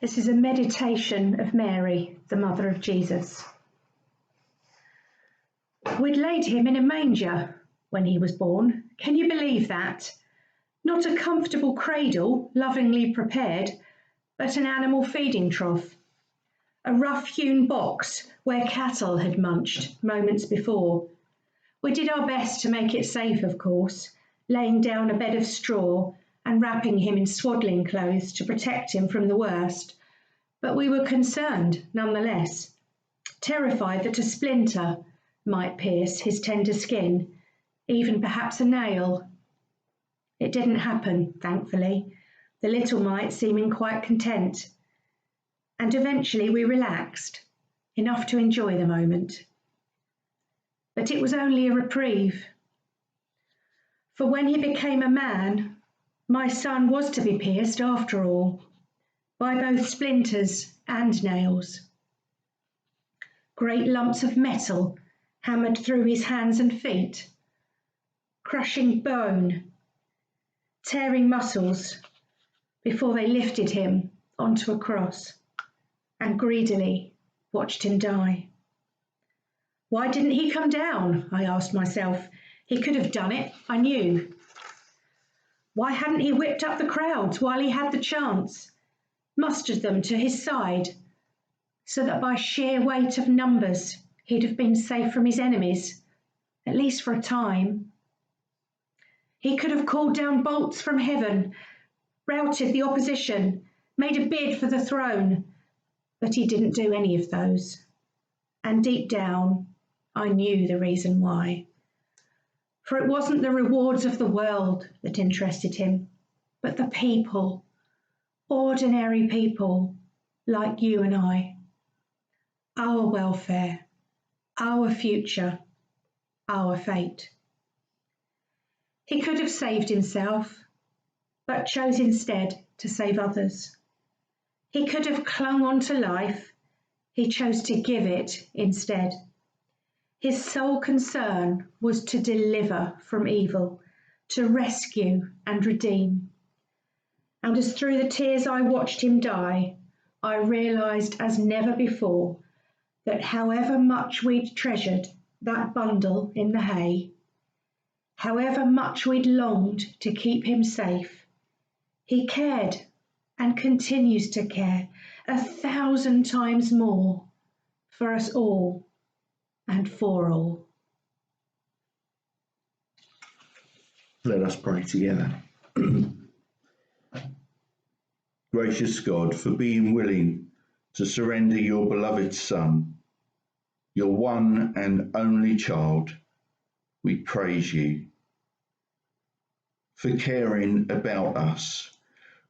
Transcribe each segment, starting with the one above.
This is a meditation of Mary, the mother of Jesus. We'd laid him in a manger when he was born. Can you believe that? Not a comfortable cradle, lovingly prepared, but an animal feeding trough. A rough-hewn box where cattle had munched moments before. We did our best to make it safe, of course, laying down a bed of straw and wrapping him in swaddling clothes to protect him from the worst. But we were concerned nonetheless, terrified that a splinter might pierce his tender skin, even perhaps a nail. It didn't happen, thankfully, the little mite seeming quite content. And eventually we relaxed, enough to enjoy the moment. But it was only a reprieve. For when he became a man, my son was to be pierced after all, by both splinters and nails. Great lumps of metal hammered through his hands and feet, crushing bone, tearing muscles before they lifted him onto a cross and greedily watched him die. Why didn't he come down? I asked myself. He could have done it, I knew. Why hadn't he whipped up the crowds while he had the chance, mustered them to his side, so that by sheer weight of numbers he'd have been safe from his enemies, at least for a time? He could have called down bolts from heaven, routed the opposition, made a bid for the throne, but he didn't do any of those. And deep down, I knew the reason why. For it wasn't the rewards of the world that interested him, but the people, ordinary people like you and I. Our welfare, our future, our fate. He could have saved himself, but chose instead to save others. He could have clung on to life, he chose to give it instead. His sole concern was to deliver from evil, to rescue and redeem. And as through the tears I watched him die, I realised as never before that however much we'd treasured that bundle in the hay, however much we'd longed to keep him safe, he cared and continues to care 1,000 times more for us all and for all. Let us pray together. Gracious God, for being willing to surrender your beloved Son, your one and only child, we praise you. For caring about us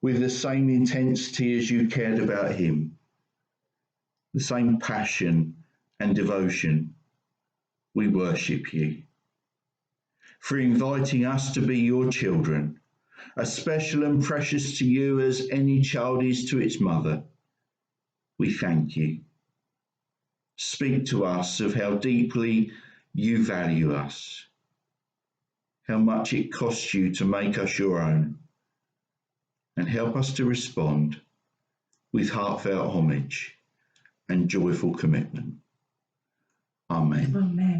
with the same intensity as you cared about him, the same passion and devotion, we worship you. For inviting us to be your children, as special and precious to you as any child is to its mother, we thank you. Speak to us of how deeply you value us, how much it costs you to make us your own, and help us to respond with heartfelt homage and joyful commitment. Amen. Amen.